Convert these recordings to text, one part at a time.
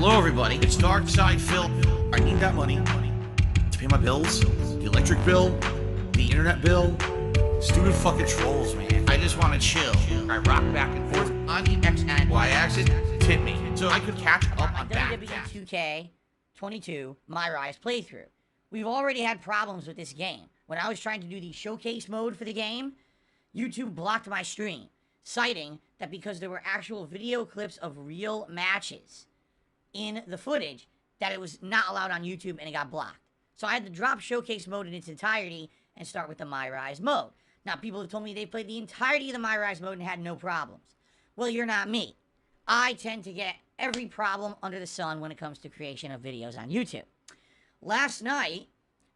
Hello, everybody. It's Dark Side Phil. I need that money to pay my bills, the electric bill, the internet bill. Stupid fucking trolls, man. I just want to chill. I rock back and forth on the X and Y axis. Tip me so I could catch up on WWE 2K22 My Rise playthrough. We've already had problems with this game. When I was trying to do the showcase mode for the game, YouTube blocked my stream, citing that because there were actual video clips of real matches in the footage, that it was not allowed on YouTube and it got blocked. So I had to drop showcase mode in its entirety and start with the My Rise mode. Now, people have told me they played the entirety of the My Rise mode and had no problems. Well, you're not me. I tend to get every problem under the sun when it comes to creation of videos on YouTube. Last night,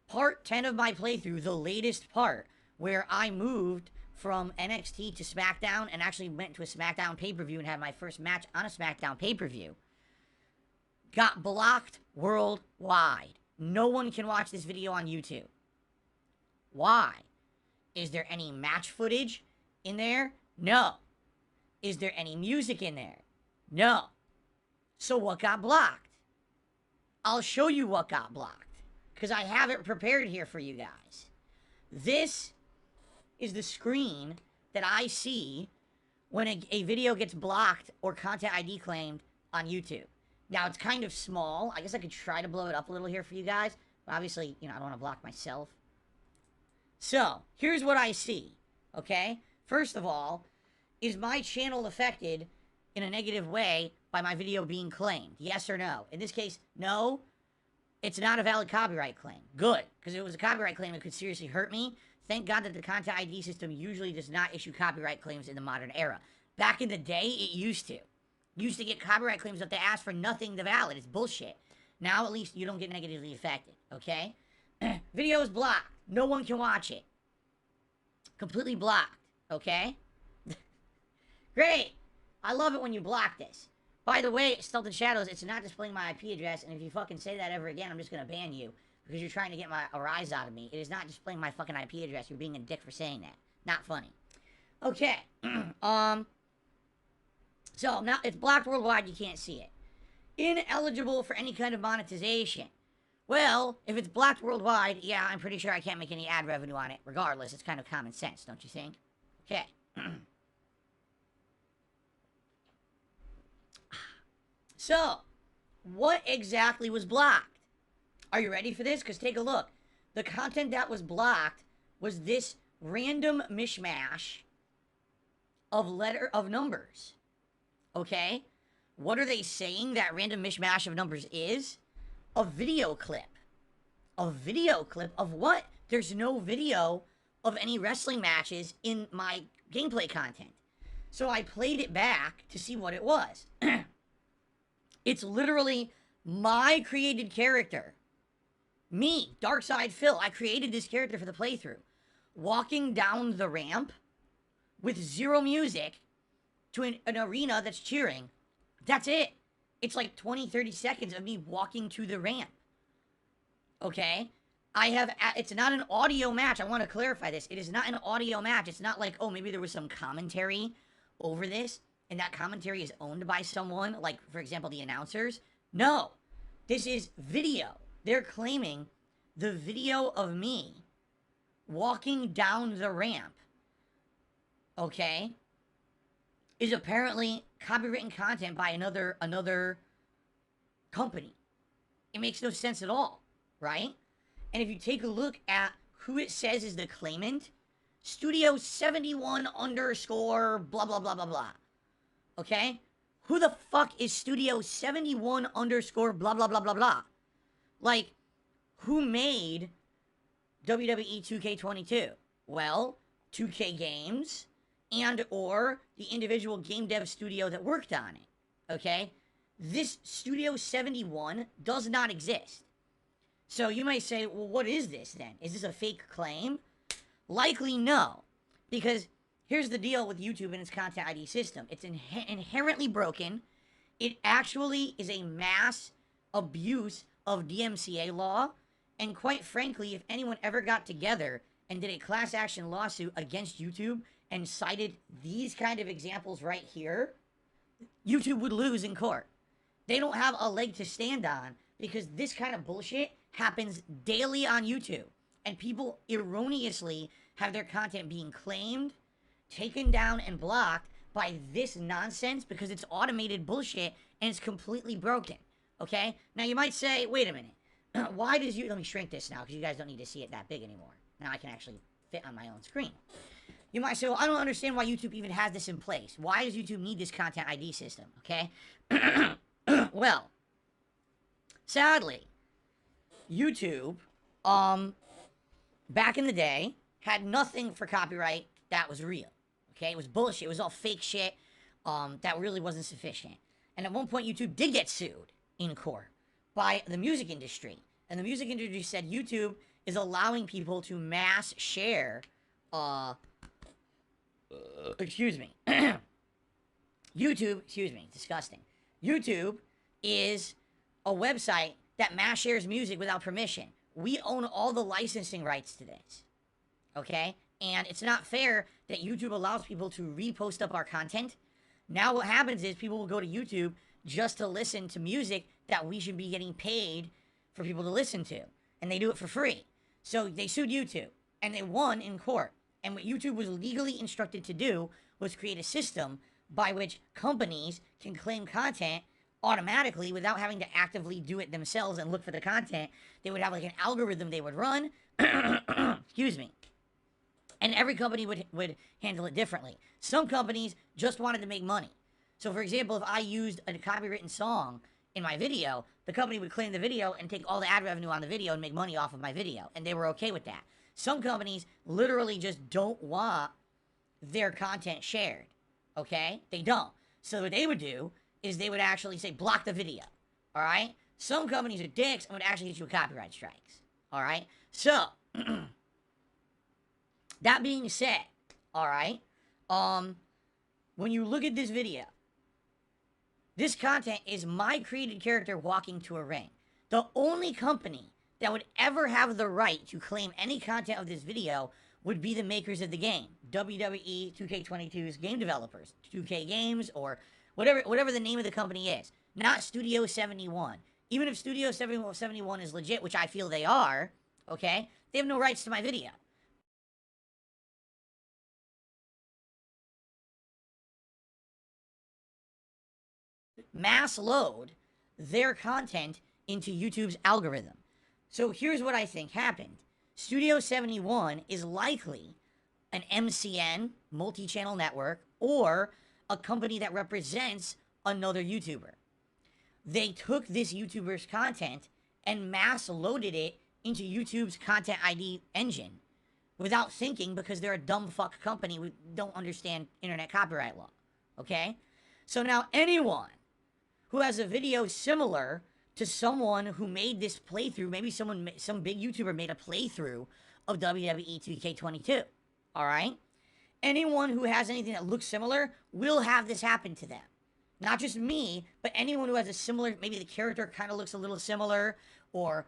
part 10 of my playthrough, the latest part, where I moved from NXT to SmackDown and actually went to a SmackDown pay-per-view and had my first match on a SmackDown pay-per-view, got blocked worldwide. No one can watch this video on YouTube. Why? Is there any match footage in there? No. Is there any music in there? No. So what got blocked? I'll show you what got blocked, because I have it prepared here for you guys. This is the screen that I see when a video gets blocked or content ID claimed on YouTube. Now, it's kind of small. I guess I could try to blow it up a little here for you guys. But obviously, I don't want to block myself. So, here's what I see, okay? First of all, is my channel affected in a negative way by my video being claimed? Yes or no? In this case, no. It's not a valid copyright claim. Good, because if it was a copyright claim, it could seriously hurt me. Thank God that the content ID system usually does not issue copyright claims in the modern era. Back in the day, it used to. Used to get copyright claims that they ask for nothing to valid. It's bullshit. Now, at least, you don't get negatively affected, okay? Video is blocked. No one can watch it. Completely blocked, okay? Great! I love it when you block this. By the way, Stealth and Shadows, it's not displaying my IP address, and if you fucking say that ever again, I'm just gonna ban you, because you're trying to get a rise out of me. It is not displaying my fucking IP address. You're being a dick for saying that. Not funny. Okay. So, now, it's blocked worldwide, you can't see it. Ineligible for any kind of monetization. Well, if it's blocked worldwide, yeah, I'm pretty sure I can't make any ad revenue on it. Regardless, it's kind of common sense, don't you think? Okay. So, what exactly was blocked? Are you ready for this? Because take a look. The content that was blocked was this random mishmash of numbers. Okay? What are they saying that random mishmash of numbers is? A video clip. A video clip of what? There's no video of any wrestling matches in my gameplay content. So I played it back to see what it was. It's literally my created character. Me, Darkside Phil. I created this character for the playthrough. Walking down the ramp with zero music to an arena that's cheering. That's it. It's like 20, 30 seconds of me walking to the ramp. Okay? It's not an audio match. I want to clarify this. It is not an audio match. It's not like, oh, maybe there was some commentary over this, and that commentary is owned by someone, like, for example, the announcers. No. This is video. They're claiming the video of me walking down the ramp, okay, is apparently copywritten content by another company. It makes no sense at all, right? And if you take a look at who it says is the claimant, Studio 71 underscore blah blah blah blah blah. Okay? Who the fuck is Studio 71 underscore blah blah blah blah blah? Like, who made WWE 2K22? Well, 2K Games and or the individual game dev studio that worked on it. Okay? This Studio 71 does not exist. So you might say, well, what is this then? Is this a fake claim? Likely no. Because here's the deal with YouTube and its content ID system. It's inherently broken. It actually is a mass abuse of DMCA law. And quite frankly, if anyone ever got together and did a class action lawsuit against YouTube and cited these kind of examples right here, YouTube would lose in court. They don't have a leg to stand on because this kind of bullshit happens daily on YouTube. And people erroneously have their content being claimed, taken down, and blocked by this nonsense because it's automated bullshit and it's completely broken. Okay? Now you might say, wait a minute. Why does you... Let me shrink this now because you guys don't need to see it that big anymore. Now I can actually fit on my own screen. You might say, well, I don't understand why YouTube even has this in place. Why does YouTube need this content ID system? Okay? Well, sadly, YouTube, back in the day, had nothing for copyright that was real. Okay? It was bullshit. It was all fake shit that really wasn't sufficient. And at one point, YouTube did get sued in court by the music industry. And the music industry said YouTube is allowing people to mass share, excuse me. YouTube, excuse me, disgusting. YouTube is a website that mass shares music without permission. We own all the licensing rights to this. Okay? And it's not fair that YouTube allows people to repost up our content. Now what happens is people will go to YouTube just to listen to music that we should be getting paid for people to listen to. And they do it for free. So they sued YouTube. And they won in court. And what YouTube was legally instructed to do was create a system by which companies can claim content automatically without having to actively do it themselves and look for the content. They would have like an algorithm they would run. Excuse me. And every company would handle it differently. Some companies just wanted to make money. So for example, if I used a copywritten song in my video, the company would claim the video and take all the ad revenue on the video and make money off of my video. And they were okay with that. Some companies literally just don't want their content shared. Okay? They don't. So what they would do is they would actually say, block the video. Alright? Some companies are dicks and would actually get you a copyright strikes. Alright? So, that being said, alright, when you look at this video, this content is my created character walking to a ring. The only company that would ever have the right to claim any content of this video would be the makers of the game. WWE 2K22's game developers. 2K Games or whatever the name of the company is. Not Studio 71. Even if Studio 71 is legit, which I feel they are, okay, they have no rights to my video. Mass load their content into YouTube's algorithm. So here's what I think happened. Studio 71 is likely an MCN, multi-channel network, or a company that represents another YouTuber. They took this YouTuber's content and mass loaded it into YouTube's content ID engine without thinking because they're a dumb fuck company who don't understand internet copyright law. Okay? So now anyone who has a video similar to someone who made this playthrough, maybe some big YouTuber made a playthrough of WWE 2K22, alright? Anyone who has anything that looks similar will have this happen to them. Not just me, but anyone who has a similar, maybe the character kind of looks a little similar, or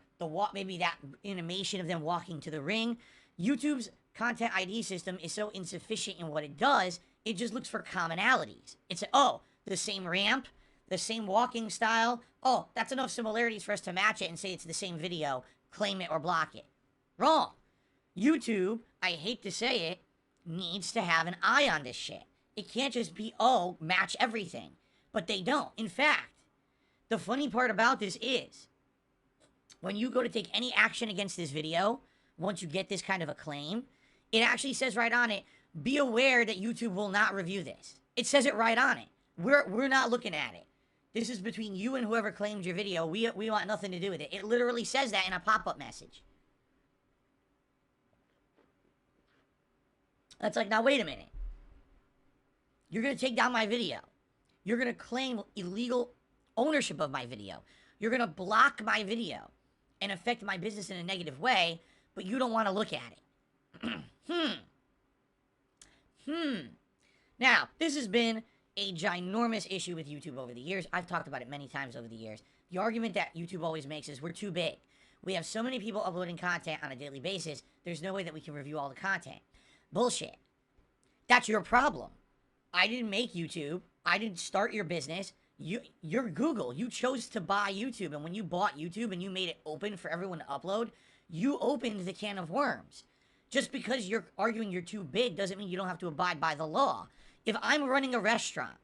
maybe that animation of them walking to the ring. YouTube's content ID system is so insufficient in what it does, it just looks for commonalities. It's, the same ramp, the same walking style. Oh, that's enough similarities for us to match it and say it's the same video, claim it or block it. Wrong. YouTube, I hate to say it, needs to have an eye on this shit. It can't just be, match everything. But they don't. In fact, the funny part about this is, when you go to take any action against this video, once you get this kind of a claim, it actually says right on it, be aware that YouTube will not review this. It says it right on it. We're not looking at it. This is between you and whoever claimed your video. We want nothing to do with it. It literally says that in a pop-up message. That's like, now wait a minute. You're going to take down my video. You're going to claim illegal ownership of my video. You're going to block my video and affect my business in a negative way, but you don't want to look at it. Now, this has been a ginormous issue with YouTube over the years. I've talked about it many times over the years. The argument that YouTube always makes is we're too big. We have so many people uploading content on a daily basis, there's no way that we can review all the content. Bullshit. That's your problem. I didn't make YouTube. I didn't start your business. You're Google. You chose to buy YouTube, and when you bought YouTube and you made it open for everyone to upload, you opened the can of worms. Just because you're arguing you're too big doesn't mean you don't have to abide by the law. If I'm running a restaurant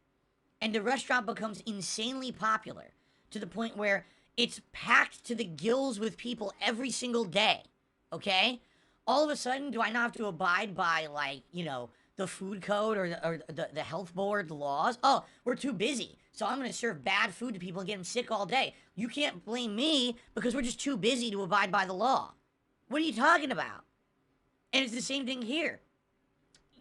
and the restaurant becomes insanely popular to the point where it's packed to the gills with people every single day, okay? All of a sudden, do I not have to abide by, like, you know, the food code or the health board laws? Oh, we're too busy, so I'm going to serve bad food to people and get them sick all day. You can't blame me because we're just too busy to abide by the law. What are you talking about? And it's the same thing here.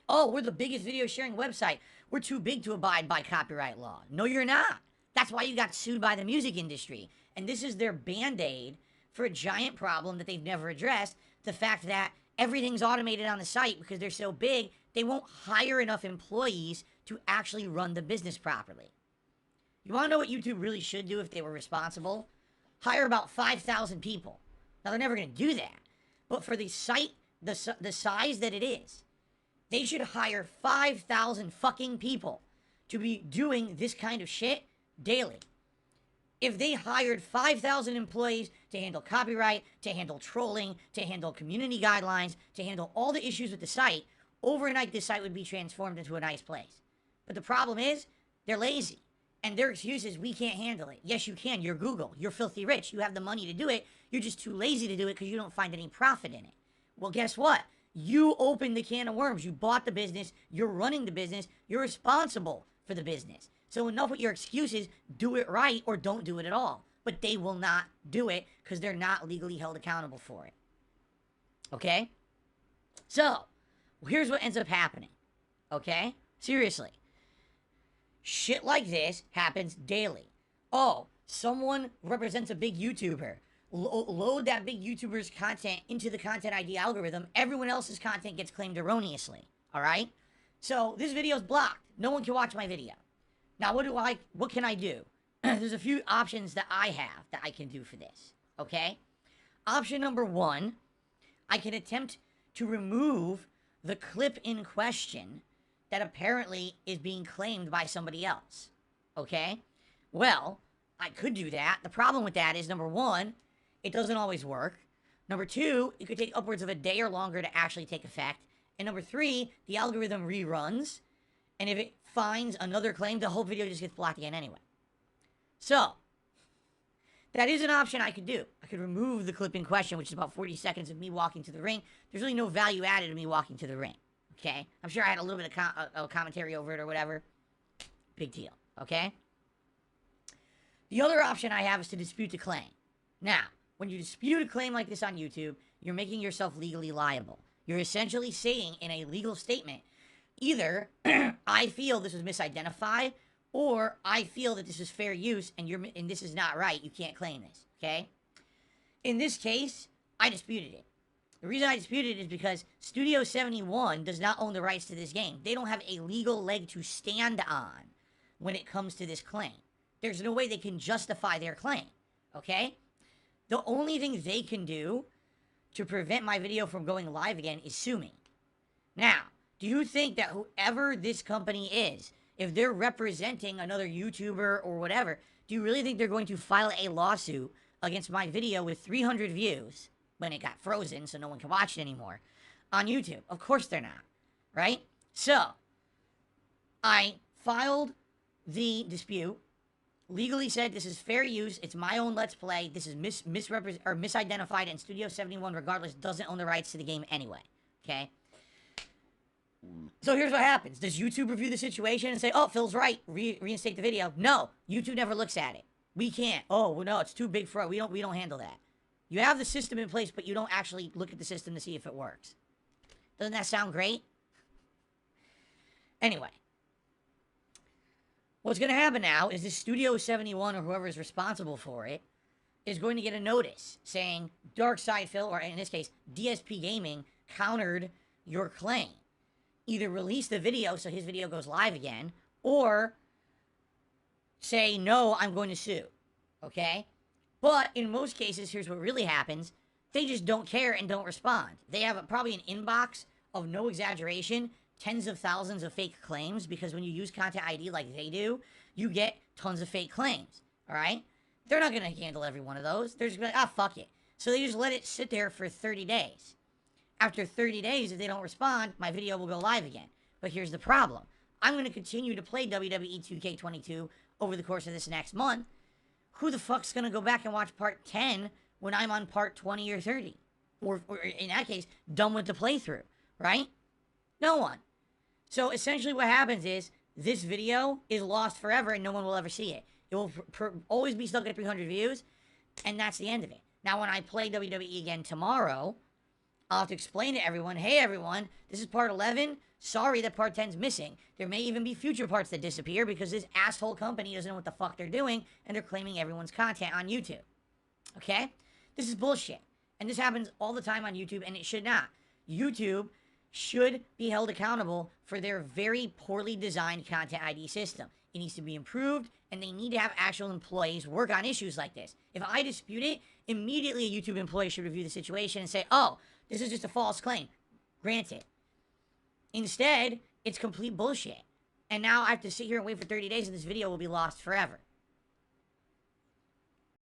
Oh, we're the biggest video sharing website. We're too big to abide by copyright law. No, you're not. That's why you got sued by the music industry. And this is their band-aid for a giant problem that they've never addressed. The fact that everything's automated on the site because they're so big, they won't hire enough employees to actually run the business properly. You want to know what YouTube really should do if they were responsible? Hire about 5,000 people. Now, they're never going to do that. But for the site, the size that it is, they should hire 5,000 fucking people to be doing this kind of shit daily. If they hired 5,000 employees to handle copyright, to handle trolling, to handle community guidelines, to handle all the issues with the site, overnight this site would be transformed into a nice place. But the problem is, they're lazy. And their excuse is, we can't handle it. Yes, you can. You're Google. You're filthy rich. You have the money to do it. You're just too lazy to do it because you don't find any profit in it. Well, guess what? You opened the can of worms. You bought the business. You're running the business. You're responsible for the business. So enough with your excuses. Do it right or don't do it at all. But they will not do it because they're not legally held accountable for it. Okay? So, here's what ends up happening. Okay? Seriously. Shit like this happens daily. Oh, someone represents a big YouTuber. Load that big YouTuber's content into the content ID algorithm. Everyone else's content gets claimed erroneously. Alright? So, this video is blocked. No one can watch my video. Now, what can I do? There's a few options that I have that I can do for this. Okay? Option number 1, I can attempt to remove the clip in question that apparently is being claimed by somebody else. Okay? Well, I could do that. The problem with that is, number 1, it doesn't always work. Number 2, it could take upwards of a day or longer to actually take effect. And number 3, the algorithm reruns. And if it finds another claim, the whole video just gets blocked again anyway. So, that is an option I could do. I could remove the clip in question, which is about 40 seconds of me walking to the ring. There's really no value added to me walking to the ring. Okay? I'm sure I had a little bit of commentary over it or whatever. Big deal. Okay? The other option I have is to dispute the claim. Now, when you dispute a claim like this on YouTube, you're making yourself legally liable. You're essentially saying in a legal statement, either I feel this was misidentified, or I feel that this is fair use and this is not right. You can't claim this. Okay? In this case, I disputed it. The reason I disputed it is because Studio 71 does not own the rights to this game. They don't have a legal leg to stand on when it comes to this claim. There's no way they can justify their claim. Okay? The only thing they can do to prevent my video from going live again is sue me. Now, do you think that whoever this company is, if they're representing another YouTuber or whatever, do you really think they're going to file a lawsuit against my video with 300 views when it got frozen so no one can watch it anymore on YouTube? Of course they're not, right? So, I filed the dispute, legally said this is fair use, it's my own Let's Play, this is misidentified, and Studio 71, regardless, doesn't own the rights to the game anyway, okay? So here's what happens. Does YouTube review the situation and say, oh, Phil's right, reinstate the video? No, YouTube never looks at it. We can't. Oh, well, no, it's too big for us. We don't handle that. You have the system in place, but you don't actually look at the system to see if it works. Doesn't that sound great? Anyway. What's going to happen now is this Studio 71 or whoever is responsible for it is going to get a notice saying Dark Side Phil, or in this case, DSP Gaming, countered your claim. Either release the video so his video goes live again, or say, no, I'm going to sue. Okay? But in most cases, here's what really happens. They just don't care and don't respond. They have probably an inbox of, no exaggeration, tens of thousands of fake claims, because when you use Content ID like they do, you get tons of fake claims, all right? They're not going to handle every one of those. They're just going to be like, ah, fuck it. So they just let it sit there for 30 days. After 30 days, if they don't respond, my video will go live again. But here's the problem. I'm going to continue to play WWE 2K22 over the course of this next month. Who the fuck's going to go back and watch part 10 when I'm on part 20 or 30? Or in that case, done with the playthrough, right? No one. So essentially what happens is this video is lost forever and no one will ever see it. It will always be stuck at 300 views, and that's the end of it. Now, when I play WWE again tomorrow, I'll have to explain to everyone, hey, everyone, this is part 11. Sorry that part 10's missing. There may even be future parts that disappear because this asshole company doesn't know what the fuck they're doing, and they're claiming everyone's content on YouTube. Okay? This is bullshit. And this happens all the time on YouTube, and it should not. YouTube should be held accountable for their very poorly designed content ID system. It needs to be improved, and they need to have actual employees work on issues like this. If I dispute it, immediately a YouTube employee should review the situation and say, oh, this is just a false claim. Granted. Instead, it's complete bullshit. And now I have to sit here and wait for 30 days, and this video will be lost forever.